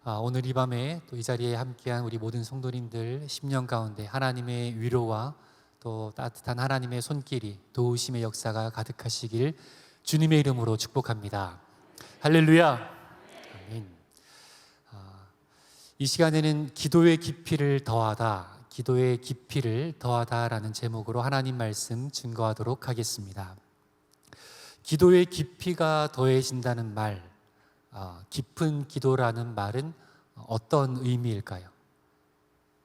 오늘 이 밤에 또 이 자리에 함께한 우리 모든 성도님들 심령 가운데 하나님의 위로와 또 따뜻한 하나님의 손길이 도우심의 역사가 가득하시길 주님의 이름으로 축복합니다. 할렐루야. 아멘. 이 시간에는 기도의 깊이를 더하다라는 제목으로 하나님 말씀 증거하도록 하겠습니다. 기도의 깊이가 더해진다는 말, 깊은 기도라는 말은 어떤 의미일까요?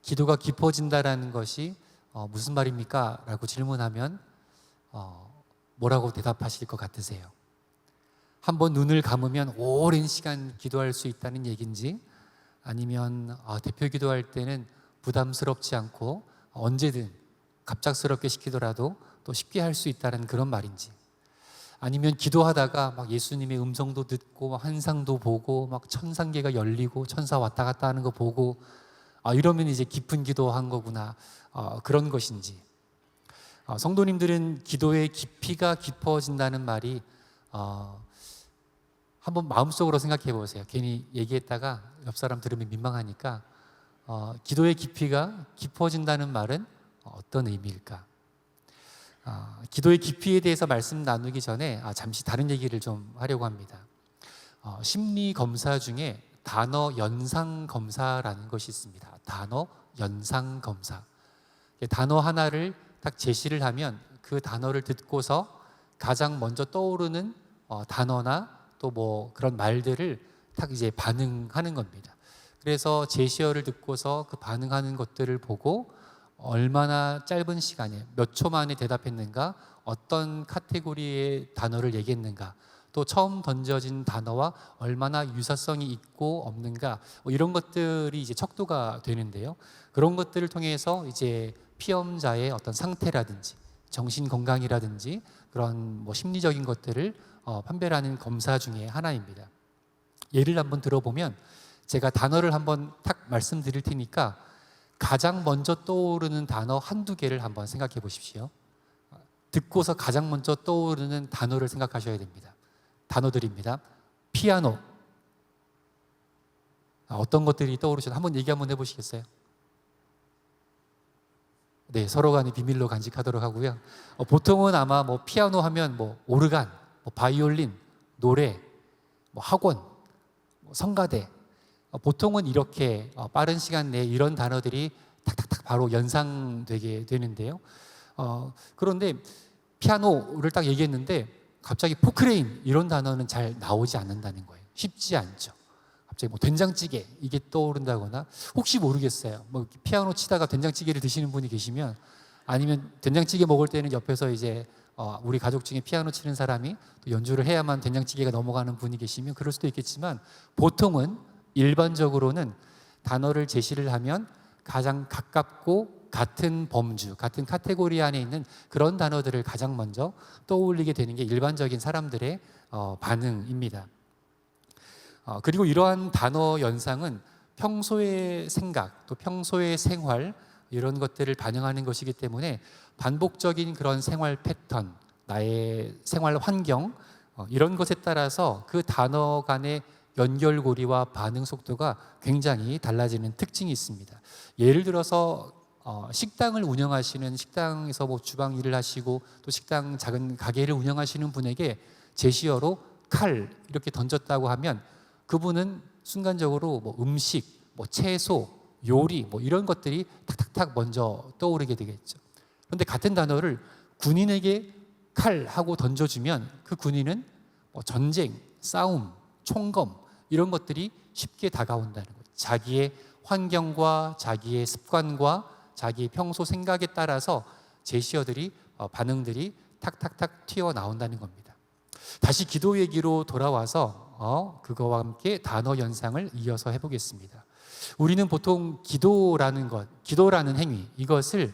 기도가 깊어진다라는 것이 무슨 말입니까? 라고 질문하면 뭐라고 대답하실 것 같으세요? 한번 눈을 감으면 오랜 시간 기도할 수 있다는 얘기인지, 아니면 대표 기도할 때는 부담스럽지 않고 언제든 갑작스럽게 시키더라도 또 쉽게 할 수 있다는 그런 말인지, 아니면 기도하다가 막 예수님의 음성도 듣고 막 환상도 보고 막 천상계가 열리고 천사 왔다 갔다 하는 거 보고 이러면 이제 깊은 기도한 거구나, 그런 것인지. 성도님들은 기도의 깊이가 깊어진다는 말이 한번 마음속으로 생각해 보세요. 괜히 얘기했다가 옆 사람 들으면 민망하니까 기도의 깊이가 깊어진다는 말은 어떤 의미일까? 기도의 깊이에 대해서 말씀 나누기 전에 잠시 다른 얘기를 좀 하려고 합니다. 심리 검사 중에 단어 연상 검사라는 것이 있습니다. 단어 연상 검사. 단어 하나를 딱 제시를 하면 그 단어를 듣고서 가장 먼저 떠오르는 단어나 또 뭐 그런 말들을 딱 이제 반응하는 겁니다. 그래서 제시어를 듣고서 그 반응하는 것들을 보고 얼마나 짧은 시간에 몇 초 만에 대답했는가, 어떤 카테고리의 단어를 얘기했는가, 또 처음 던져진 단어와 얼마나 유사성이 있고 없는가, 이런 것들이 이제 척도가 되는데요. 그런 것들을 통해서 이제 피험자의 어떤 상태라든지 정신 건강이라든지 그런 뭐 심리적인 것들을 판별하는 검사 중에 하나입니다. 예를 한번 들어보면 제가 단어를 한번 딱 말씀드릴 테니까 가장 먼저 떠오르는 단어 한두 개를 한번 생각해 보십시오. 듣고서 가장 먼저 떠오르는 단어를 생각하셔야 됩니다. 단어들입니다. 피아노. 어떤 것들이 떠오르셨나요? 한번 얘기 한번 해보시겠어요? 네, 서로 간에 비밀로 간직하도록 하고요. 보통은 아마 뭐 피아노 하면 뭐 오르간, 뭐 바이올린, 노래, 뭐 학원, 뭐 성가대, 보통은 이렇게 빠른 시간 내에 이런 단어들이 탁탁탁 바로 연상되게 되는데요. 그런데 피아노를 딱 얘기했는데 갑자기 포크레인 이런 단어는 잘 나오지 않는다는 거예요. 쉽지 않죠. 갑자기 뭐 된장찌개 이게 떠오른다거나, 혹시 모르겠어요. 뭐 피아노 치다가 된장찌개를 드시는 분이 계시면, 아니면 된장찌개 먹을 때는 옆에서 이제 우리 가족 중에 피아노 치는 사람이 또 연주를 해야만 된장찌개가 넘어가는 분이 계시면 그럴 수도 있겠지만, 보통은 일반적으로는 단어를 제시를 하면 가장 가깝고 같은 범주, 같은 카테고리 안에 있는 그런 단어들을 가장 먼저 떠올리게 되는 게 일반적인 사람들의 반응입니다. 그리고 이러한 단어 연상은 평소의 생각, 또 평소의 생활, 이런 것들을 반영하는 것이기 때문에 반복적인 그런 생활 패턴, 나의 생활 환경, 이런 것에 따라서 그 단어 간의 연결고리와 반응 속도가 굉장히 달라지는 특징이 있습니다. 예를 들어서 식당을 운영하시는, 식당에서 뭐 주방 일을 하시고 또 식당 작은 가게를 운영하시는 분에게 제시어로 칼 이렇게 던졌다고 하면 그분은 순간적으로 뭐 음식, 뭐 채소, 요리 뭐 이런 것들이 탁탁탁 먼저 떠오르게 되겠죠. 그런데 같은 단어를 군인에게 칼 하고 던져주면 그 군인은 뭐 전쟁, 싸움, 총검 이런 것들이 쉽게 다가온다는 거죠. 자기의 환경과 자기의 습관과 자기의 평소 생각에 따라서 제시어들이 반응들이 탁탁탁 튀어나온다는 겁니다. 다시 기도 얘기로 돌아와서 그거와 함께 단어 연상을 이어서 해보겠습니다. 우리는 보통 기도라는 행위, 이것을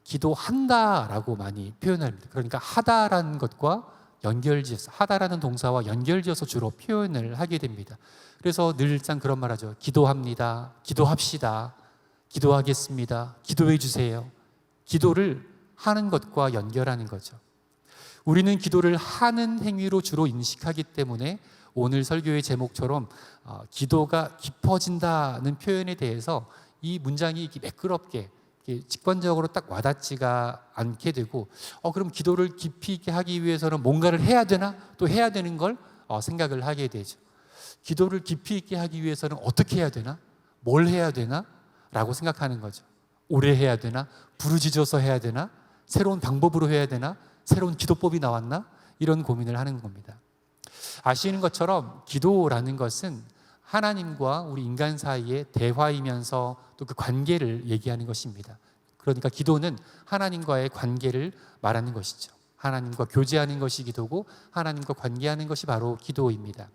기도한다라고 많이 표현합니다. 그러니까 하다라는 것과 연결지어서, 하다라는 동사와 연결지어서 주로 표현을 하게 됩니다. 그래서 늘상 그런 말 하죠. 기도합니다, 기도합시다, 기도하겠습니다, 기도해 주세요. 기도를 하는 것과 연결하는 거죠. 우리는 기도를 하는 행위로 주로 인식하기 때문에 오늘 설교의 제목처럼 기도가 깊어진다는 표현에 대해서 이 문장이 이렇게 매끄럽게 직관적으로 딱 와닿지가 않게 되고 그럼 기도를 깊이 있게 하기 위해서는 뭔가를 해야 되나? 또 해야 되는 걸 생각을 하게 되죠. 기도를 깊이 있게 하기 위해서는 어떻게 해야 되나? 뭘 해야 되나? 라고 생각하는 거죠. 오래 해야 되나? 부르짖어서 해야 되나? 새로운 방법으로 해야 되나? 새로운 기도법이 나왔나? 이런 고민을 하는 겁니다. 아시는 것처럼 기도라는 것은 하나님과 우리 인간 사이의 대화이면서 또 그 관계를 얘기하는 것입니다. 그러니까 기도는 하나님과의 관계를 말하는 것이죠. 하나님과 교제하는 것이 기도고 하나님과 관계하는 것이 바로 기도입니다.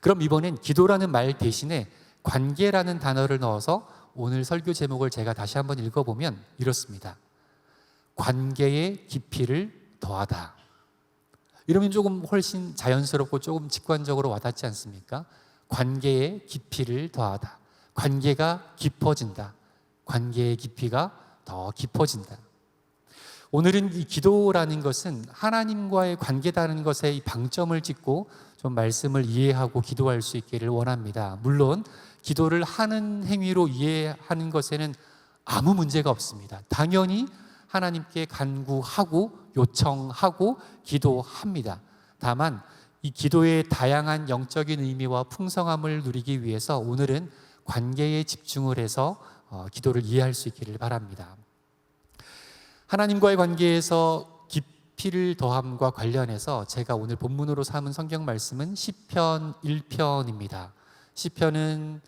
그럼 이번엔 기도라는 말 대신에 관계라는 단어를 넣어서 오늘 설교 제목을 제가 다시 한번 읽어보면 이렇습니다. 관계의 깊이를 더하다. 이러면 조금 훨씬 자연스럽고 조금 직관적으로 와닿지 않습니까? 관계의 깊이를 더하다. 관계가 깊어진다. 관계의 깊이가 더 깊어진다. 오늘은 이 기도라는 것은 하나님과의 관계다는 것에 이 방점을 찍고 좀 말씀을 이해하고 기도할 수 있기를 원합니다. 물론 기도를 하는 행위로 이해하는 것에는 아무 문제가 없습니다. 당연히 하나님께 간구하고 요청하고 기도합니다. 다만 이 기도의 다양한 영적인 의미와 풍성함을 누리기 위해서 오늘은 관계에 집중을 해서 기도를 이해할 수 있기를 바랍니다. 하나님과의 관계에서 깊이를 더함과 관련해서 제가 오늘 본문으로 삼은 성경 말씀은 시편 1편입니다. 시편은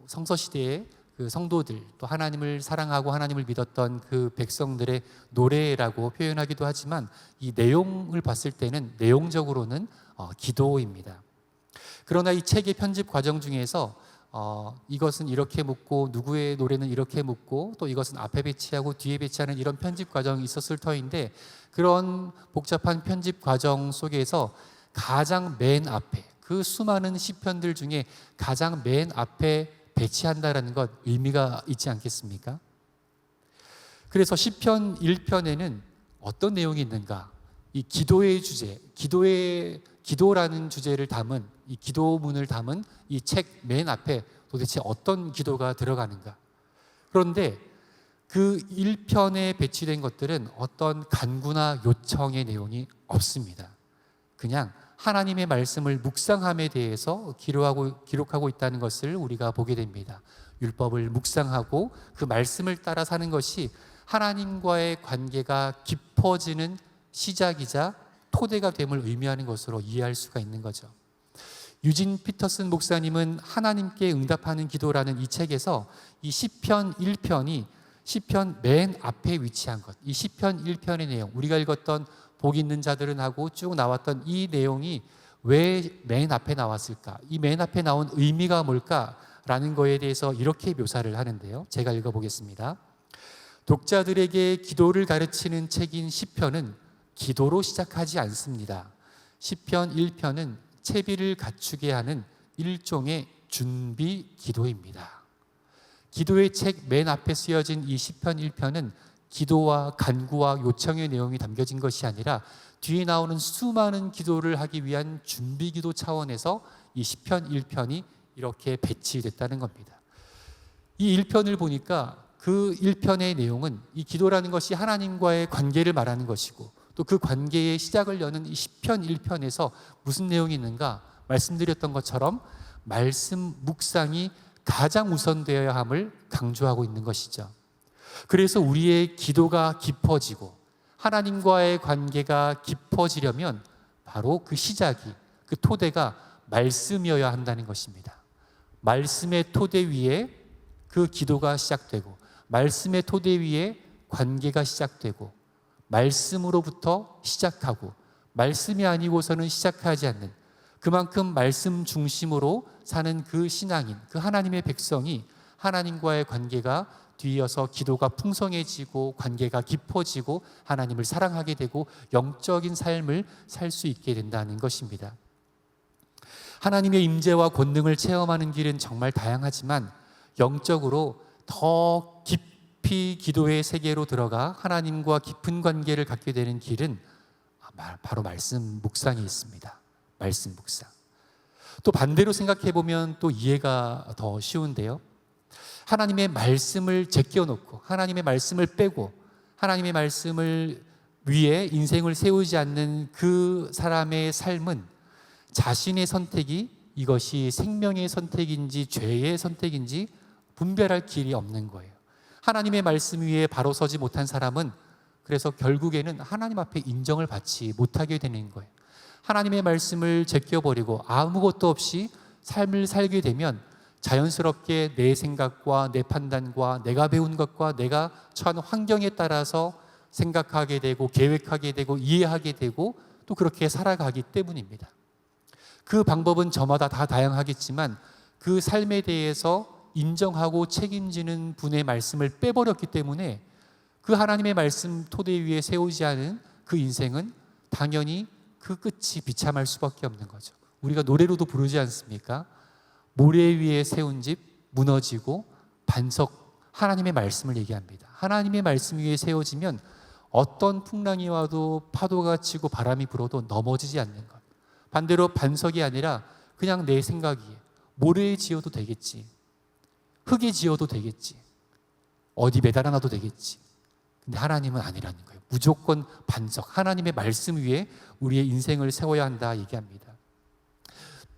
성서시대의 그 성도들 또 하나님을 사랑하고 하나님을 믿었던 그 백성들의 노래라고 표현하기도 하지만 이 내용을 봤을 때는 내용적으로는 기도입니다. 그러나 이 책의 편집 과정 중에서 이것은 이렇게 묻고 누구의 노래는 이렇게 묻고 또 이것은 앞에 배치하고 뒤에 배치하는 이런 편집 과정이 있었을 터인데 그런 복잡한 편집 과정 속에서 가장 맨 앞에 그 수많은 시편들 중에 가장 맨 앞에 배치한다라는 것 의미가 있지 않겠습니까? 그래서 시편 1편에는 어떤 내용이 있는가? 이 기도의 주제, 기도라는 주제를 담은 이 기도문을 담은 이 책 맨 앞에 도대체 어떤 기도가 들어가는가? 그런데 그 1편에 배치된 것들은 어떤 간구나 요청의 내용이 없습니다. 그냥 하나님의 말씀을 묵상함에 대해서 기록하고 있다는 것을 우리가 보게 됩니다. 율법을 묵상하고 그 말씀을 따라 사는 것이 하나님과의 관계가 깊어지는 시작이자 토대가 됨을 의미하는 것으로 이해할 수가 있는 거죠. 유진 피터슨 목사님은 하나님께 응답하는 기도라는 이 책에서 이 시편 1편이 시편 맨 앞에 위치한 것, 이 시편 1편의 내용, 우리가 읽었던 복 있는 자들은 하고 쭉 나왔던 이 내용이 왜 맨 앞에 나왔을까? 이 맨 앞에 나온 의미가 뭘까라는 거에 대해서 이렇게 묘사를 하는데요. 제가 읽어보겠습니다. 독자들에게 기도를 가르치는 책인 시편은 기도로 시작하지 않습니다. 시편 1편은 채비를 갖추게 하는 일종의 준비 기도입니다. 기도의 책 맨 앞에 쓰여진 이 시편 1편은 기도와 간구와 요청의 내용이 담겨진 것이 아니라 뒤에 나오는 수많은 기도를 하기 위한 준비 기도 차원에서 이 시편 1편이 이렇게 배치됐다는 겁니다. 이 1편을 보니까 그 1편의 내용은 이 기도라는 것이 하나님과의 관계를 말하는 것이고 또 그 관계의 시작을 여는 이 시편 1편에서 무슨 내용이 있는가? 말씀드렸던 것처럼 말씀 묵상이 가장 우선되어야 함을 강조하고 있는 것이죠. 그래서 우리의 기도가 깊어지고 하나님과의 관계가 깊어지려면 바로 그 시작이, 그 토대가 말씀이어야 한다는 것입니다. 말씀의 토대 위에 그 기도가 시작되고 말씀의 토대 위에 관계가 시작되고 말씀으로부터 시작하고 말씀이 아니고서는 시작하지 않는 그만큼 말씀 중심으로 사는 그 신앙인, 그 하나님의 백성이 하나님과의 관계가 뒤이어서 기도가 풍성해지고 관계가 깊어지고 하나님을 사랑하게 되고 영적인 삶을 살 수 있게 된다는 것입니다. 하나님의 임재와 권능을 체험하는 길은 정말 다양하지만 영적으로 더 깊이 기도의 세계로 들어가 하나님과 깊은 관계를 갖게 되는 길은 바로 말씀 묵상이 있습니다. 말씀 묵상. 또 반대로 생각해 보면 또 이해가 더 쉬운데요. 하나님의 말씀을 제껴놓고 하나님의 말씀을 빼고 하나님의 말씀을 위에 인생을 세우지 않는 그 사람의 삶은 자신의 선택이 이것이 생명의 선택인지 죄의 선택인지 분별할 길이 없는 거예요. 하나님의 말씀 위에 바로 서지 못한 사람은 그래서 결국에는 하나님 앞에 인정을 받지 못하게 되는 거예요. 하나님의 말씀을 제껴버리고 아무것도 없이 삶을 살게 되면 자연스럽게 내 생각과 내 판단과 내가 배운 것과 내가 처한 환경에 따라서 생각하게 되고 계획하게 되고 이해하게 되고 또 그렇게 살아가기 때문입니다. 그 방법은 저마다 다 다양하겠지만 그 삶에 대해서 인정하고 책임지는 분의 말씀을 빼버렸기 때문에 그 하나님의 말씀 토대 위에 세우지 않은 그 인생은 당연히 그 끝이 비참할 수밖에 없는 거죠. 우리가 노래로도 부르지 않습니까? 모래 위에 세운 집 무너지고 반석, 하나님의 말씀을 얘기합니다. 하나님의 말씀 위에 세워지면 어떤 풍랑이 와도 파도가 치고 바람이 불어도 넘어지지 않는 것. 반대로 반석이 아니라 그냥 내 생각이에요. 모래에 지어도 되겠지. 흙에 지어도 되겠지. 어디 매달아 놔도 되겠지. 근데 하나님은 아니라는 거예요. 무조건 반석, 하나님의 말씀 위에 우리의 인생을 세워야 한다 얘기합니다.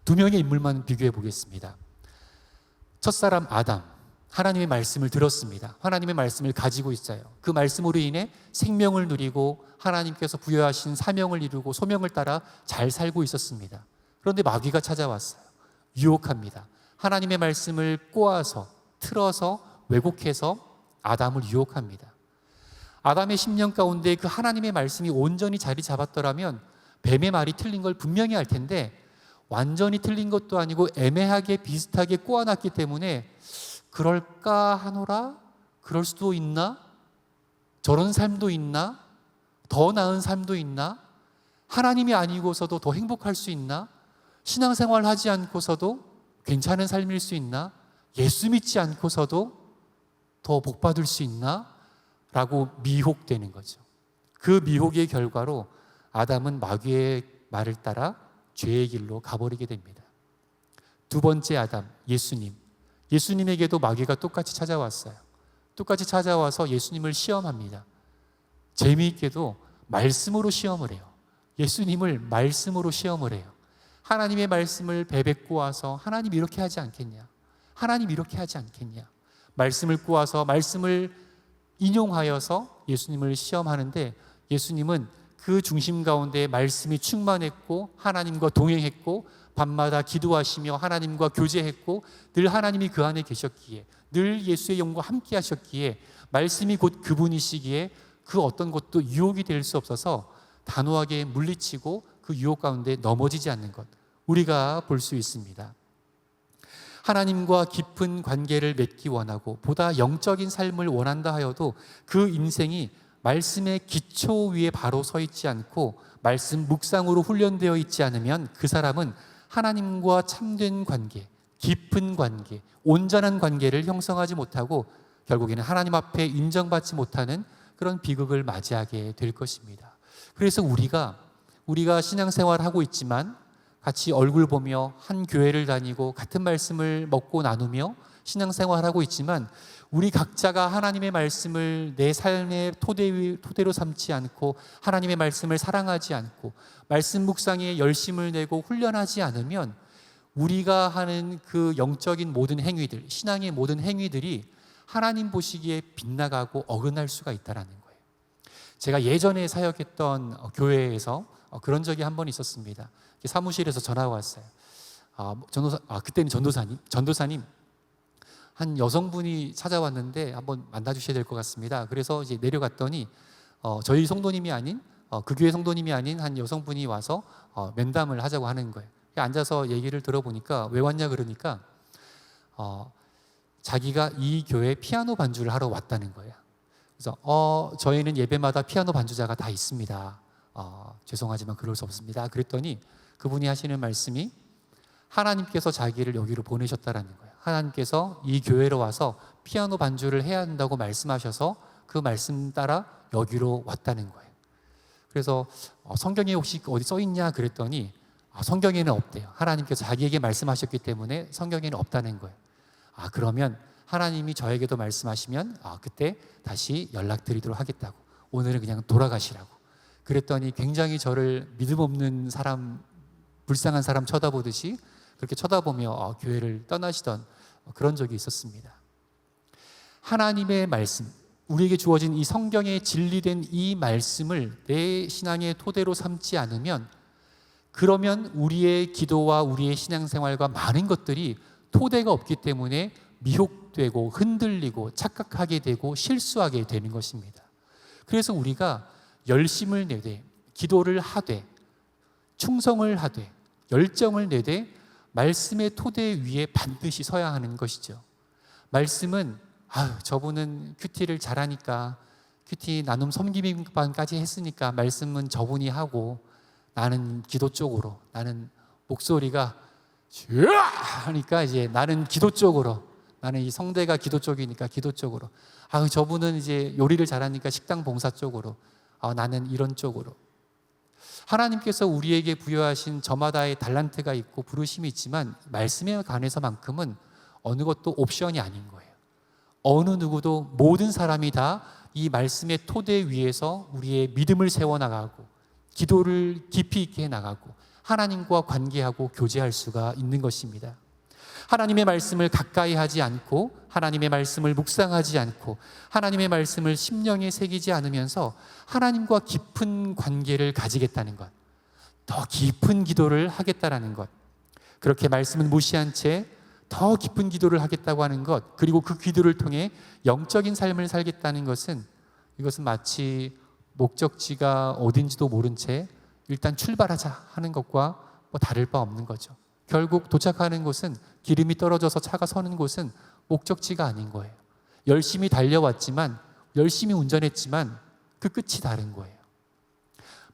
두 명의 인물만 비교해 보겠습니다. 첫사람 아담, 하나님의 말씀을 들었습니다. 하나님의 말씀을 가지고 있어요. 그 말씀으로 인해 생명을 누리고 하나님께서 부여하신 사명을 이루고 소명을 따라 잘 살고 있었습니다. 그런데 마귀가 찾아왔어요. 유혹합니다. 하나님의 말씀을 꼬아서 틀어서 왜곡해서 아담을 유혹합니다. 아담의 심령 가운데 그 하나님의 말씀이 온전히 자리 잡았더라면 뱀의 말이 틀린 걸 분명히 알 텐데 완전히 틀린 것도 아니고 애매하게 비슷하게 꼬아놨기 때문에 그럴까 하노라? 그럴 수도 있나? 저런 삶도 있나? 더 나은 삶도 있나? 하나님이 아니고서도 더 행복할 수 있나? 신앙생활 하지 않고서도 괜찮은 삶일 수 있나? 예수 믿지 않고서도 더 복받을 수 있나? 라고 미혹되는 거죠. 그 미혹의 결과로 아담은 마귀의 말을 따라 죄의 길로 가버리게 됩니다. 두 번째 아담, 예수님. 예수님에게도 마귀가 똑같이 찾아왔어요. 똑같이 찾아와서 예수님을 시험합니다. 재미있게도 말씀으로 시험을 해요. 예수님을 말씀으로 시험을 해요. 하나님의 말씀을 베베 꼬아서 하나님 이렇게 하지 않겠냐? 하나님 이렇게 하지 않겠냐? 말씀을 꼬아서 말씀을 인용하여서 예수님을 시험하는데 예수님은 그 중심 가운데 말씀이 충만했고 하나님과 동행했고 밤마다 기도하시며 하나님과 교제했고 늘 하나님이 그 안에 계셨기에 늘 예수의 영과 함께 하셨기에 말씀이 곧 그분이시기에 그 어떤 것도 유혹이 될 수 없어서 단호하게 물리치고 그 유혹 가운데 넘어지지 않는 것 우리가 볼 수 있습니다. 하나님과 깊은 관계를 맺기 원하고 보다 영적인 삶을 원한다 하여도 그 인생이 말씀의 기초 위에 바로 서 있지 않고 말씀 묵상으로 훈련되어 있지 않으면 그 사람은 하나님과 참된 관계, 깊은 관계, 온전한 관계를 형성하지 못하고 결국에는 하나님 앞에 인정받지 못하는 그런 비극을 맞이하게 될 것입니다. 그래서 우리가 신앙생활을 하고 있지만 같이 얼굴 보며 한 교회를 다니고 같은 말씀을 먹고 나누며 신앙생활을 하고 있지만 우리 각자가 하나님의 말씀을 내 삶의 토대로 삼지 않고 하나님의 말씀을 사랑하지 않고 말씀 묵상에 열심을 내고 훈련하지 않으면 우리가 하는 그 영적인 모든 행위들, 신앙의 모든 행위들이 하나님 보시기에 빗나가고 어긋날 수가 있다는 거예요. 제가 예전에 사역했던 교회에서 그런 적이 한 번 있었습니다. 사무실에서 전화가 왔어요. 그때는 전도사님 한 여성분이 찾아왔는데 한번 만나주셔야 될 것 같습니다. 그래서 이제 내려갔더니 저희 성도님이 아닌 그 교회 성도님이 아닌 한 여성분이 와서 면담을 하자고 하는 거예요. 앉아서 얘기를 들어보니까 왜 왔냐 그러니까 자기가 이 교회 피아노 반주를 하러 왔다는 거예요. 그래서 저희는 예배마다 피아노 반주자가 다 있습니다. 죄송하지만 그럴 수 없습니다. 그랬더니 그분이 하시는 말씀이 하나님께서 자기를 여기로 보내셨다라는 거예요. 하나님께서 이 교회로 와서 피아노 반주를 해야 한다고 말씀하셔서 그 말씀 따라 여기로 왔다는 거예요. 그래서 성경에 혹시 어디 써 있냐 그랬더니 성경에는 없대요. 하나님께서 자기에게 말씀하셨기 때문에 성경에는 없다는 거예요. 그러면 하나님이 저에게도 말씀하시면 그때 다시 연락드리도록 하겠다고, 오늘은 그냥 돌아가시라고. 그랬더니 굉장히 저를 믿음 없는 사람, 불쌍한 사람 쳐다보듯이 그렇게 쳐다보며 교회를 떠나시던 그런 적이 있었습니다. 하나님의 말씀, 우리에게 주어진 이 성경에 진리된 이 말씀을 내 신앙의 토대로 삼지 않으면, 그러면 우리의 기도와 우리의 신앙생활과 많은 것들이 토대가 없기 때문에 미혹되고 흔들리고 착각하게 되고 실수하게 되는 것입니다. 그래서 우리가 열심을 내되, 기도를 하되, 충성을 하되, 열정을 내되 말씀의 토대 위에 반드시 서야 하는 것이죠. 말씀은 저분은 큐티를 잘하니까, 큐티 나눔 섬김반까지 했으니까 말씀은 저분이 하고, 나는 기도 쪽으로, 나는 목소리가 하니까 이제 나는 기도 쪽으로, 나는 이 성대가 기도 쪽이니까 기도 쪽으로, 저분은 이제 요리를 잘하니까 식당 봉사 쪽으로, 나는 이런 쪽으로. 하나님께서 우리에게 부여하신 저마다의 달란트가 있고 부르심이 있지만 말씀에 관해서만큼은 어느 것도 옵션이 아닌 거예요. 어느 누구도, 모든 사람이 다 이 말씀의 토대 위에서 우리의 믿음을 세워나가고 기도를 깊이 있게 해나가고 하나님과 관계하고 교제할 수가 있는 것입니다. 하나님의 말씀을 가까이 하지 않고, 하나님의 말씀을 묵상하지 않고, 하나님의 말씀을 심령에 새기지 않으면서 하나님과 깊은 관계를 가지겠다는 것, 더 깊은 기도를 하겠다는 것, 그렇게 말씀을 무시한 채 더 깊은 기도를 하겠다고 하는 것, 그리고 그 기도를 통해 영적인 삶을 살겠다는 것은, 이것은 마치 목적지가 어딘지도 모른 채 일단 출발하자 하는 것과 다를 바 없는 거죠. 결국 도착하는 곳은, 기름이 떨어져서 차가 서는 곳은 목적지가 아닌 거예요. 열심히 달려왔지만, 열심히 운전했지만 그 끝이 다른 거예요.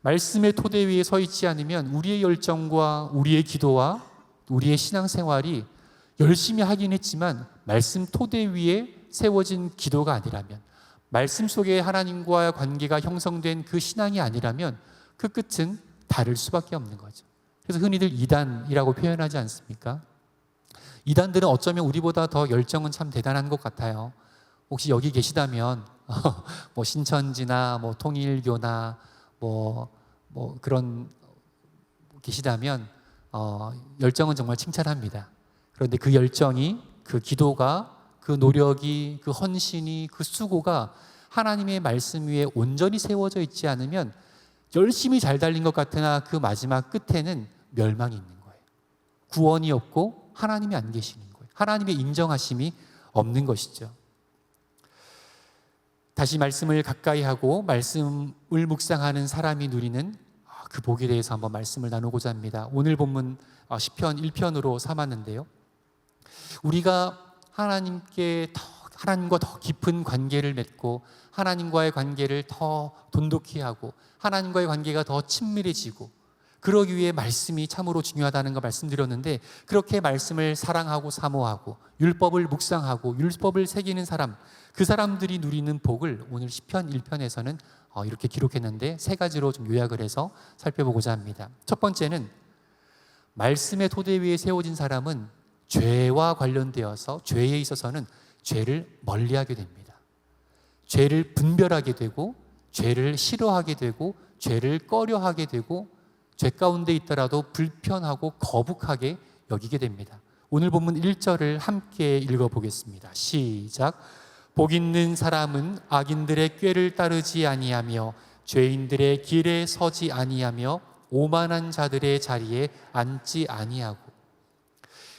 말씀의 토대 위에 서 있지 않으면 우리의 열정과 우리의 기도와 우리의 신앙생활이 열심히 하긴 했지만 말씀 토대 위에 세워진 기도가 아니라면, 말씀 속에 하나님과의 관계가 형성된 그 신앙이 아니라면 그 끝은 다를 수밖에 없는 거죠. 그래서 흔히들 이단이라고 표현하지 않습니까? 이단들은 어쩌면 우리보다 더 열정은 참 대단한 것 같아요. 혹시 여기 계시다면 신천지나 통일교나 그런 계시다면 열정은 정말 칭찬합니다. 그런데 그 열정이, 그 기도가, 그 노력이, 그 헌신이, 그 수고가 하나님의 말씀 위에 온전히 세워져 있지 않으면 열심히 잘 달린 것 같으나 그 마지막 끝에는 멸망이 있는 거예요. 구원이 없고 하나님이 안 계시는 거예요. 하나님의 인정하심이 없는 것이죠. 다시 말씀을 가까이 하고 말씀을 묵상하는 사람이 누리는 그 복에 대해서 한번 말씀을 나누고자 합니다. 오늘 본문 시편 1편으로 삼았는데요. 우리가 하나님과 더 깊은 관계를 맺고, 하나님과의 관계를 더 돈독히 하고, 하나님과의 관계가 더 친밀해지고, 그러기 위해 말씀이 참으로 중요하다는 거 말씀드렸는데, 그렇게 말씀을 사랑하고 사모하고 율법을 묵상하고 율법을 새기는 사람, 그 사람들이 누리는 복을 오늘 시편 1편에서는 이렇게 기록했는데, 세 가지로 좀 요약을 해서 살펴보고자 합니다. 첫 번째는, 말씀의 토대 위에 세워진 사람은 죄와 관련되어서, 죄에 있어서는 죄를 멀리하게 됩니다. 죄를 분별하게 되고, 죄를 싫어하게 되고, 죄를 꺼려하게 되고, 죄 가운데 있더라도 불편하고 거북하게 여기게 됩니다. 오늘 본문 1절을 함께 읽어보겠습니다. 시작. 복 있는 사람은 악인들의 꾀를 따르지 아니하며 죄인들의 길에 서지 아니하며 오만한 자들의 자리에 앉지 아니하고.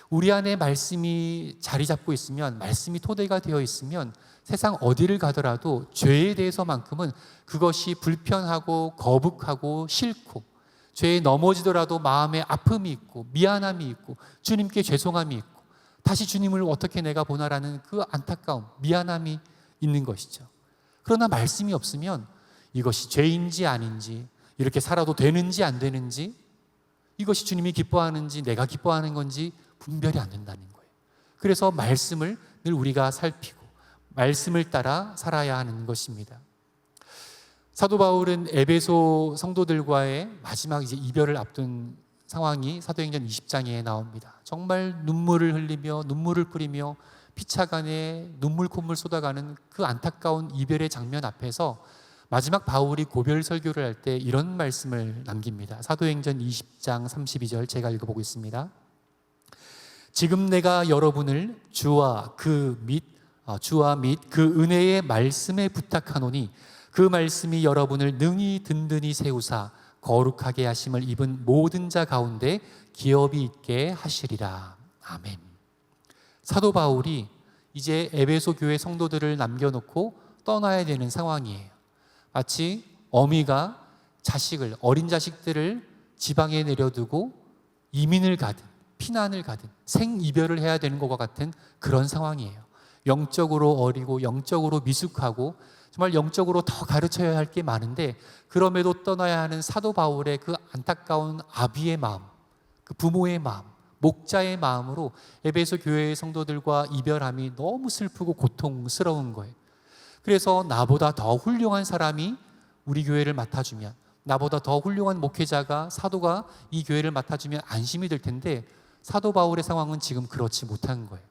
우리 안에 말씀이 자리 잡고 있으면, 말씀이 토대가 되어 있으면 세상 어디를 가더라도 죄에 대해서만큼은 그것이 불편하고 거북하고 싫고, 죄에 넘어지더라도 마음에 아픔이 있고 미안함이 있고 주님께 죄송함이 있고 다시 주님을 어떻게 내가 보나라는 그 안타까움, 미안함이 있는 것이죠. 그러나 말씀이 없으면 이것이 죄인지 아닌지, 이렇게 살아도 되는지 안 되는지, 이것이 주님이 기뻐하는지 내가 기뻐하는 건지 분별이 안 된다는 거예요. 그래서 말씀을 늘 우리가 살피고 말씀을 따라 살아야 하는 것입니다. 사도 바울은 에베소 성도들과의 마지막 이별을 앞둔 상황이 사도행전 20장에 나옵니다. 정말 눈물을 흘리며 눈물을 뿌리며 피차간에 눈물 콧물 쏟아가는 그 안타까운 이별의 장면 앞에서 마지막 바울이 고별 설교를 할 때 이런 말씀을 남깁니다. 사도행전 20장 32절 제가 읽어보겠습니다. 지금 내가 여러분을 주와 및 그 은혜의 말씀에 부탁하노니 그 말씀이 여러분을 능히 든든히 세우사 거룩하게 하심을 입은 모든 자 가운데 기업이 있게 하시리라. 아멘. 사도 바울이 이제 에베소 교회 성도들을 남겨놓고 떠나야 되는 상황이에요. 마치 어미가 어린 자식들을 지방에 내려두고 이민을 가든 피난을 가든 생이별을 해야 되는 것과 같은 그런 상황이에요. 영적으로 어리고 영적으로 미숙하고 정말 영적으로 더 가르쳐야 할 게 많은데 그럼에도 떠나야 하는 사도 바울의 그 안타까운 아비의 마음, 그 부모의 마음, 목자의 마음으로 에베소 교회의 성도들과 이별함이 너무 슬프고 고통스러운 거예요. 그래서 나보다 더 훌륭한 사람이 우리 교회를 맡아주면, 나보다 더 훌륭한 목회자가, 사도가 이 교회를 맡아주면 안심이 될 텐데 사도 바울의 상황은 지금 그렇지 못한 거예요.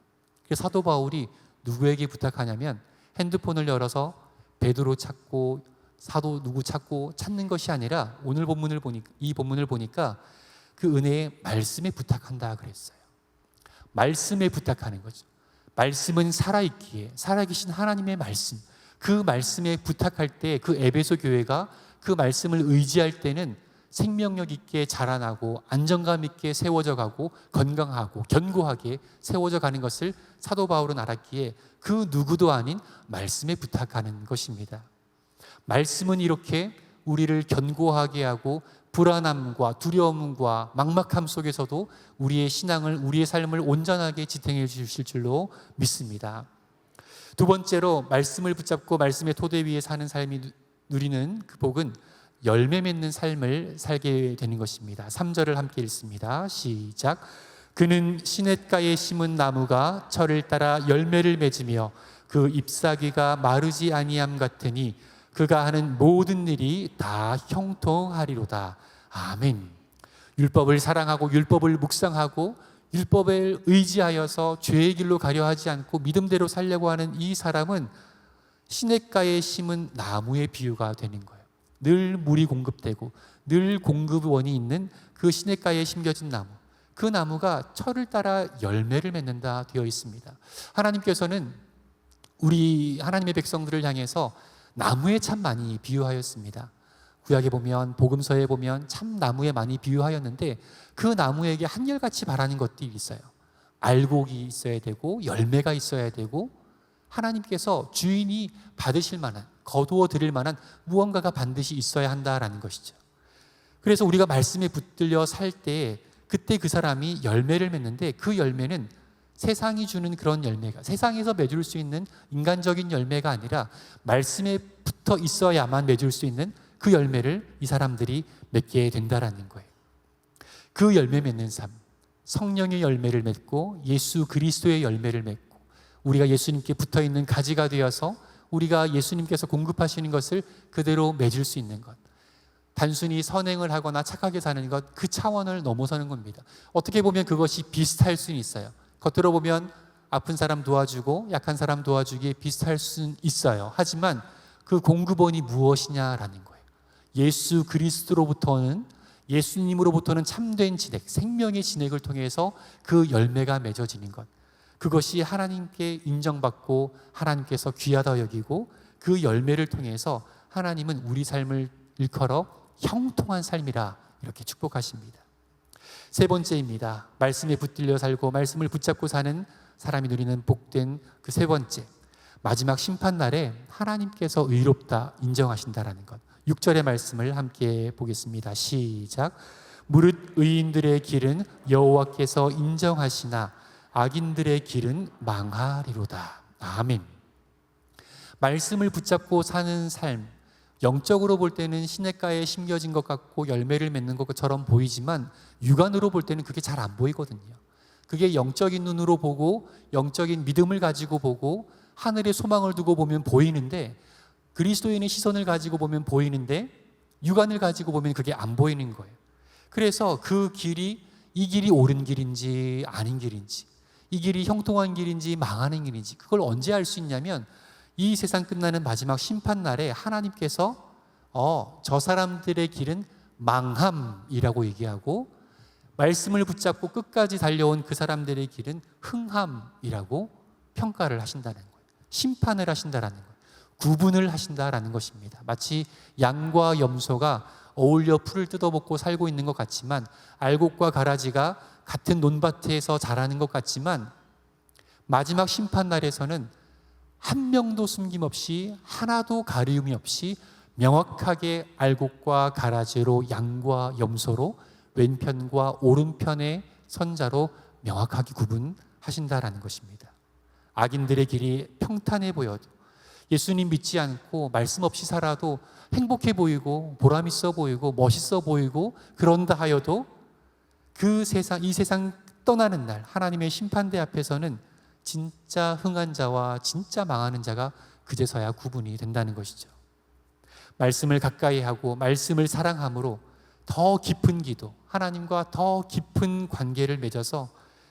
그래서 사도 바울이 누구에게 부탁하냐면 핸드폰을 열어서 베드로 찾고 사도 누구 찾고 찾는 것이 아니라 오늘 이 본문을 보니까 그 은혜의 말씀에 부탁한다 그랬어요. 말씀에 부탁하는 거죠. 말씀은 살아있기에 살아계신 하나님의 말씀, 그 말씀에 부탁할 때 그 에베소 교회가 그 말씀을 의지할 때는 생명력 있게 자라나고 안정감 있게 세워져 가고 건강하고 견고하게 세워져 가는 것을 사도 바울은 알았기에 그 누구도 아닌 말씀에 부탁하는 것입니다. 말씀은 이렇게 우리를 견고하게 하고 불안함과 두려움과 막막함 속에서도 우리의 신앙을, 우리의 삶을 온전하게 지탱해 주실 줄로 믿습니다. 두 번째로 말씀을 붙잡고 말씀의 토대 위에 사는 삶이 누리는 그 복은 열매 맺는 삶을 살게 되는 것입니다. 3절을 함께 읽습니다. 시작. 그는 시냇가에 심은 나무가 철을 따라 열매를 맺으며 그 잎사귀가 마르지 아니함 같으니 그가 하는 모든 일이 다 형통하리로다. 아멘. 율법을 사랑하고 율법을 묵상하고 율법을 의지하여서 죄의 길로 가려 하지 않고 믿음대로 살려고 하는 이 사람은 시냇가에 심은 나무의 비유가 되는 거예요. 늘 물이 공급되고 늘 공급원이 있는 그 시냇가에 심겨진 나무, 그 나무가 철을 따라 열매를 맺는다 되어 있습니다. 하나님께서는 우리 하나님의 백성들을 향해서 나무에 참 많이 비유하였습니다. 구약에 보면, 복음서에 보면 참 나무에 많이 비유하였는데 그 나무에게 한결같이 바라는 것들이 있어요. 알곡이 있어야 되고 열매가 있어야 되고 하나님께서 주인이 받으실 만한, 거두어 드릴 만한 무언가가 반드시 있어야 한다라는 것이죠. 그래서 우리가 말씀에 붙들려 살 때 그때 그 사람이 열매를 맺는데 그 열매는 세상이 주는 그런 열매가, 세상에서 맺을 수 있는 인간적인 열매가 아니라 말씀에 붙어 있어야만 맺을 수 있는 그 열매를 이 사람들이 맺게 된다라는 거예요. 그 열매 맺는 삶, 성령의 열매를 맺고 예수 그리스도의 열매를 맺고 우리가 예수님께 붙어 있는 가지가 되어서 우리가 예수님께서 공급하시는 것을 그대로 맺을 수 있는 것, 단순히 선행을 하거나 착하게 사는 것, 그 차원을 넘어서는 겁니다. 어떻게 보면 그것이 비슷할 수는 있어요. 겉으로 보면 아픈 사람 도와주고 약한 사람 도와주기에 비슷할 수는 있어요. 하지만 그 공급원이 무엇이냐라는 거예요. 예수 그리스도로부터는, 예수님으로부터는 참된 진액, 생명의 진액을 통해서 그 열매가 맺어지는 것, 그것이 하나님께 인정받고 하나님께서 귀하다 여기고 그 열매를 통해서 하나님은 우리 삶을 일컬어 형통한 삶이라 이렇게 축복하십니다. 세 번째입니다. 말씀에 붙들려 살고 말씀을 붙잡고 사는 사람이 누리는 복된 그 세 번째, 마지막 심판날에 하나님께서 의롭다 인정하신다라는 것. 6절의 말씀을 함께 보겠습니다. 시작. 무릇 의인들의 길은 여호와께서 인정하시나 악인들의 길은 망하리로다. 아멘. 말씀을 붙잡고 사는 삶, 영적으로 볼 때는 시냇가에 심겨진 것 같고 열매를 맺는 것처럼 보이지만 육안으로 볼 때는 그게 잘 안 보이거든요. 그게 영적인 눈으로 보고 영적인 믿음을 가지고 보고 하늘에 소망을 두고 보면 보이는데, 그리스도인의 시선을 가지고 보면 보이는데 육안을 가지고 보면 그게 안 보이는 거예요. 그래서 그 길이 이 길이 옳은 길인지 아닌 길인지, 이 길이 형통한 길인지 망하는 길인지, 그걸 언제 알 수 있냐면 이 세상 끝나는 마지막 심판날에 하나님께서 저 사람들의 길은 망함이라고 얘기하고, 말씀을 붙잡고 끝까지 달려온 그 사람들의 길은 흥함이라고 평가를 하신다는 거예요. 심판을 하신다라는 거예요. 구분을 하신다라는 것입니다. 마치 양과 염소가 어울려 풀을 뜯어먹고 살고 있는 것 같지만, 알곡과 가라지가 같은 논밭에서 자라는 것 같지만, 마지막 심판날에서는 한 명도 숨김없이, 하나도 가리움이 없이 명확하게 알곡과 가라지로, 양과 염소로, 왼편과 오른편의 선자로 명확하게 구분하신다라는 것입니다. 악인들의 길이 평탄해 보여도, 예수님 믿지 않고 말씀 없이 살아도 행복해 보이고 보람 있어 보이고 멋있어 보이고 그런다 하여도, 이 세상 떠나는 날 하나님의 심판대 앞에서는 진짜 흥한 자와 진짜 망하는 자가 그제서야 구분이 된다는 것이죠. 말씀을 가까이 하고 말씀을 사랑함으로 더 깊은 기도, 하나님과 더 깊은 관계를 맺어서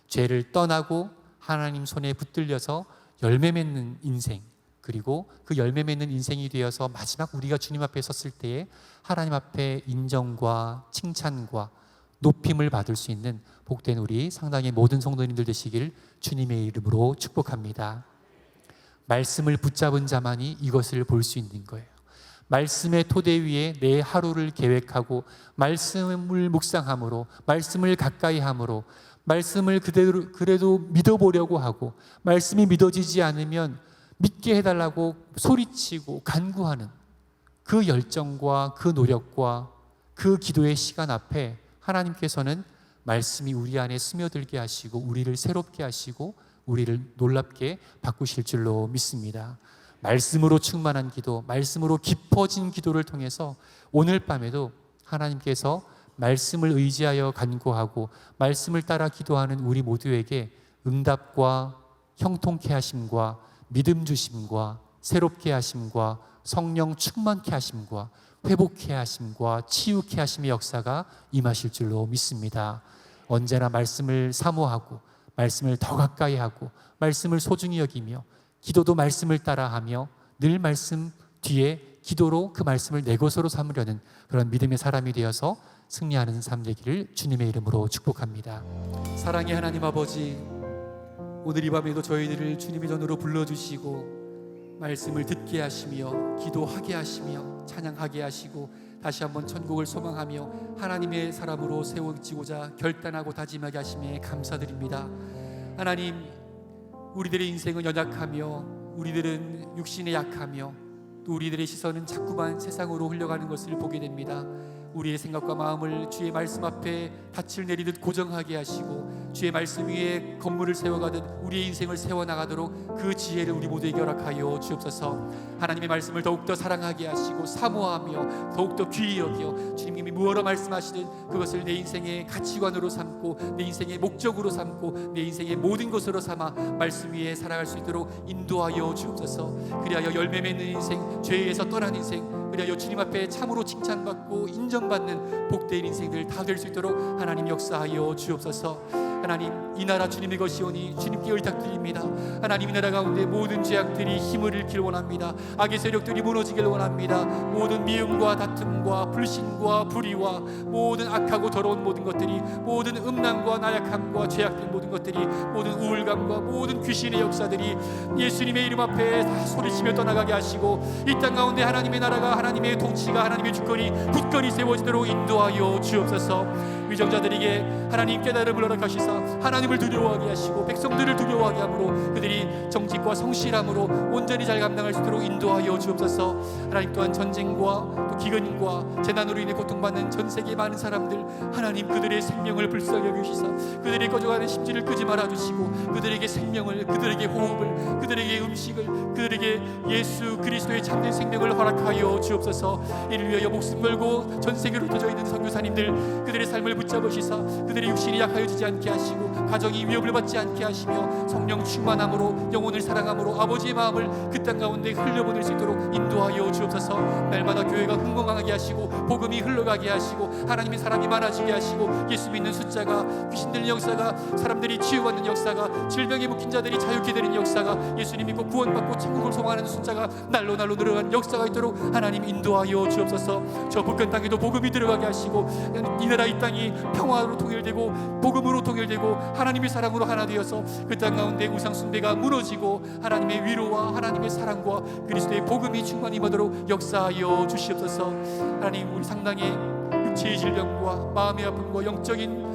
죄를 떠나고 하나님 손에 붙들려서 열매 맺는 인생, 그리고 그 열매 맺는 인생이 되어서 마지막 우리가 주님 앞에 섰을 때에 하나님 앞에 인정과 칭찬과 높임을 받을 수 있는 복된 우리 상당의 모든 성도님들 되시길 주님의 이름으로 축복합니다. 말씀을 붙잡은 자만이 이것을 볼 수 있는 거예요. 말씀의 토대 위에 내 하루를 계획하고 말씀을 묵상함으로, 말씀을 가까이 함으로, 말씀을 그래도 믿어보려고 하고, 말씀이 믿어지지 않으면 믿게 해달라고 소리치고 간구하는 그 열정과 그 노력과 그 기도의 시간 앞에 하나님께서는 말씀이 우리 안에 스며들게 하시고 우리를 새롭게 하시고 우리를 놀랍게 바꾸실 줄로 믿습니다. 말씀으로 충만한 기도, 말씀으로 깊어진 기도를 통해서 오늘 밤에도 하나님께서 말씀을 의지하여 간구하고 말씀을 따라 기도하는 우리 모두에게 응답과 형통케 하심과 믿음 주심과 새롭게 하심과 성령 충만케 하심과 회복케 하심과 치유케 하심의 역사가 임하실 줄로 믿습니다. 언제나 말씀을 사모하고 말씀을 더 가까이 하고 말씀을 소중히 여기며 기도도 말씀을 따라하며 늘 말씀 뒤에 기도로 그 말씀을 내 것으로 삼으려는 그런 믿음의 사람이 되어서 승리하는 삶 되기를 주님의 이름으로 축복합니다. 사랑의 하나님 아버지, 오늘 이 밤에도 저희들을 주님의 전으로 불러주시고 말씀을 듣게 하시며 기도하게 하시며 찬양하게 하시고 다시 한번 천국을 소망하며 하나님의 사람으로 세워지고자 결단하고 다짐하게 하심에 감사드립니다. 하나님, 우리들의 인생은 연약하며 우리들은 육신에 약하며 또 우리들의 시선은 자꾸만 세상으로 흘러가는 것을 보게 됩니다. 우리의 생각과 마음을 주의 말씀 앞에 닻을 내리듯 고정하게 하시고 주의 말씀 위에 건물을 세워가듯 우리의 인생을 세워나가도록 그 지혜를 우리 모두에게 허락하여 주옵소서. 하나님의 말씀을 더욱더 사랑하게 하시고 사모하며 더욱더 귀히 여겨 주님이 무엇으로 말씀하시든 그것을 내 인생의 가치관으로 삼고 내 인생의 목적으로 삼고 내 인생의 모든 것으로 삼아 말씀 위에 살아갈 수 있도록 인도하여 주옵소서. 그리하여 열매 맺는 인생, 죄에서 떠난 인생, 그리하여 주님 앞에 참으로 칭찬받고 인정받는 복된 인생들 다 될 수 있도록 하나님 역사하여 주옵소서. 하나님, 이 나라 주님의 것이오니 주님께 의탁드립니다. 하나님, 이 나라 가운데 모든 죄악들이 힘을 잃기를 원합니다. 악의 세력들이 무너지기를 원합니다. 모든 미움과 다툼과 불신과 불의와 모든 악하고 더러운 모든 것들이, 모든 음란과 나약함과 죄악된 모든 것들이, 모든 우울감과 모든 귀신의 역사들이 예수님의 이름 앞에 다 소리치며 떠나가게 하시고 이 땅 가운데 하나님의 나라가, 하나님의 통치가, 하나님의 주권이 굳건히 세워지도록 인도하여 주옵소서. 위정자들에게 하나님 깨달음을 허락하시사 하나님을 두려워하게 하시고 백성들을 두려워하게 함으로 그들이 정직과 성실함으로 온전히 잘 감당할 수 있도록 인도하여 주옵소서. 하나님, 또한 전쟁과 또 기근과 재난으로 인해 고통받는 전 세계 많은 사람들, 하나님 그들의 생명을 불쌍히 여기시사 그들이 꺼져가는 심지를 끄지 말아주시고 그들에게 생명을, 그들에게 호흡을, 그들에게 음식을, 그들에게 예수 그리스도의 참된 생명을 허락하여 주옵소서. 이를 위하여 목숨 걸고 전 세계로 흩어져 있는 선교사님들, 그들의 삶을 붙잡으시사 그들의 육신이 약하여지지 않게 하시고 가정이 위협을 받지 않게 하시며 성령 충만함으로 영혼을 사랑함으로 아버지의 마음을 그 땅 가운데 흘려보낼 수 있도록 인도하여 주옵소서. 날마다 교회가 흥건하게 하시고 복음이 흘러가게 하시고 하나님의 사람이 많아지게 하시고 예수 믿는 숫자가, 귀신 들린 역사가, 사람들이 치유받는 역사가, 질병에 묶인 자들이 자유케 되는 역사가, 예수님 믿고 구원받고 천국을 소망하는 숫자가 날로 늘어가는 역사가 있도록 하나님 인도하여 주옵소서. 저 북한 땅에도 복음이 들어가게 하시고 이 나라 이 땅이 평화로 통일되고 복음으로 통일되고 하나님의 사랑으로 하나 되어서 그 땅 가운데 우상 숭배가 무너지고 하나님의 위로와 하나님의 사랑과 그리스도의 복음이 충만히 임하도록 역사하여 주시옵소서. 하나님, 우리 상당히 육체의 질병과 마음의 아픔과 영적인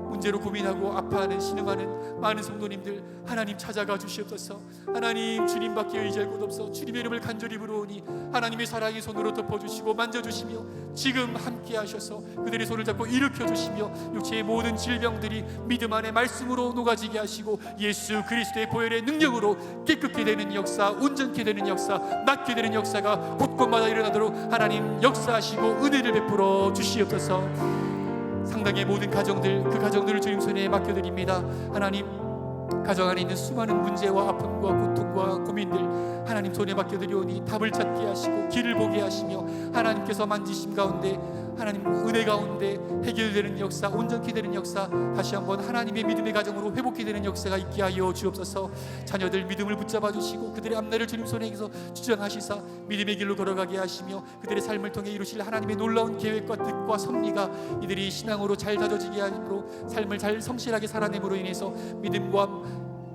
문제로 고민하고 아파하는 신음하는 많은 성도님들 하나님 찾아가 주시옵소서. 하나님, 주님밖에 의지할 곳 없어 주님의 이름을 간절히 부르오니 하나님의 사랑의 손으로 덮어주시고 만져주시며 지금 함께 하셔서 그들의 손을 잡고 일으켜주시며 육체의 모든 질병들이 믿음 안에 말씀으로 녹아지게 하시고 예수 그리스도의 보혈의 능력으로 깨끗게 되는 역사, 온전케 되는 역사, 낫게 되는 역사가 곳곳마다 일어나도록 하나님 역사하시고 은혜를 베풀어 주시옵소서. 상당의 모든 가정들, 그 가정들을 주님 손에 맡겨드립니다. 하나님, 가정 안에 있는 수많은 문제와 아픔과 고통과 고민들 하나님 손에 맡겨드리오니 답을 찾게 하시고 길을 보게 하시며 하나님께서 만지심 가운데 하나님 은혜 가운데 해결되는 역사, 온전케 되는 역사, 다시 한번 하나님의 믿음의 가정으로 회복케 되는 역사가 있게 하여 주옵소서. 자녀들 믿음을 붙잡아 주시고 그들의 앞날을 주님 손에서 주장하시사 믿음의 길로 걸어가게 하시며 그들의 삶을 통해 이루실 하나님의 놀라운 계획과 뜻과 섭리가 이들이 신앙으로 잘 다져지게 함으로 삶을 잘 성실하게 살아냄으로 인해서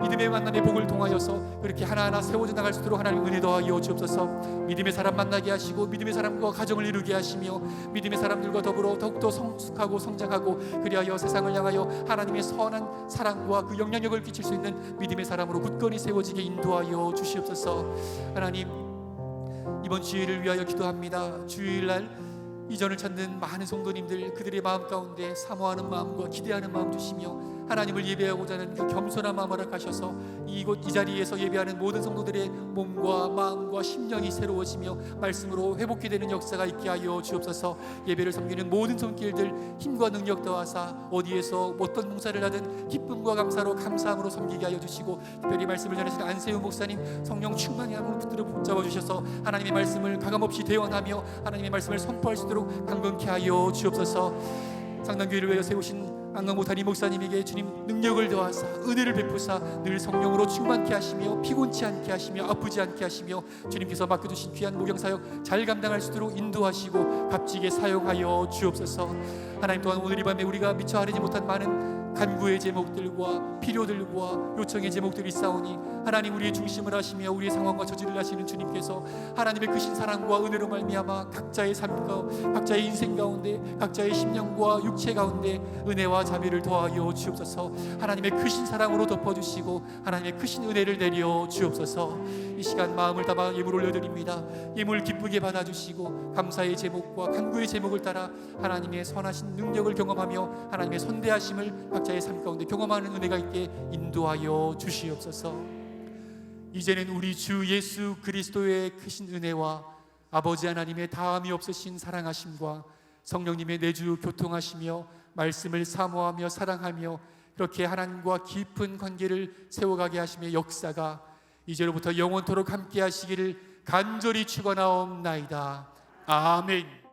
믿음의 만남의 복을 통하여서 그렇게 하나하나 세워져 나갈 수 있도록 하나님 은혜 더하여 주옵소서. 믿음의 사람 만나게 하시고 믿음의 사람과 가정을 이루게 하시며 믿음의 사람들과 더불어 더욱더 성숙하고 성장하고 그리하여 세상을 향하여 하나님의 선한 사랑과 그 영향력을 끼칠 수 있는 믿음의 사람으로 굳건히 세워지게 인도하여 주시옵소서. 하나님, 이번 주일을 위하여 기도합니다. 주일날 이전을 찾는 많은 성도님들, 그들의 마음 가운데 사모하는 마음과 기대하는 마음 주시며 하나님을 예배하고자 하는 그 겸손한 마음을 허락하셔서 이 자리에서 예배하는 모든 성도들의 몸과 마음과 심령이 새로워지며 말씀으로 회복이 되는 역사가 있게 하여 주옵소서. 예배를 섬기는 모든 손길들 힘과 능력 더하사 어디에서 어떤 봉사를 하든 기쁨과 감사로 감사함으로 섬기게 하여 주시고 특별히 말씀을 전하시는 안세우 목사님 성령 충만히 함으로 붙들어 붙잡아 주셔서 하나님의 말씀을 가감없이 대언하며 하나님의 말씀을 선포할 수 있도록 강건케 하여 주옵소서. 상당교회를 위하여 세우신 안강모 담임 목사님에게 주님 능력을 더하사 은혜를 베푸사 늘 성령으로 충만케 하시며 피곤치 않게 하시며 아프지 않게 하시며 주님께서 맡겨주신 귀한 목양사역 잘 감당할 수 있도록 인도하시고 값지게 사용하여 주옵소서. 하나님, 또한 오늘 이 밤에 우리가 미처 아뢰지 못한 많은 간구의 제목들과 필요들과 요청의 제목들이 있사오니 하나님, 우리의 중심을 하시며 우리의 상황과 저지를 하시는 주님께서 하나님의 크신 사랑과 은혜로 말미암아 각자의 삶과 각자의 인생 가운데 각자의 심령과 육체 가운데 은혜와 자비를 더하여 주옵소서. 하나님의 크신 사랑으로 덮어주시고 하나님의 크신 은혜를 내려 주옵소서. 이 시간 마음을 담아 예물 올려드립니다. 예물 기쁘게 받아주시고 감사의 제목과 간구의 제목을 따라 하나님의 선하신 능력을 경험하며 하나님의 선대하심을 각자의 삶 가운데 경험하는 은혜가 있게 인도하여 주시옵소서. 이제는 우리 주 예수 그리스도의 크신 은혜와 아버지 하나님의 다함이 없으신 사랑하심과 성령님의 내주 교통하시며 말씀을 사모하며 사랑하며 그렇게 하나님과 깊은 관계를 세워가게 하시며 역사가 이제로부터 영원토록 함께 하시기를 간절히 축원하옵나이다. 아멘.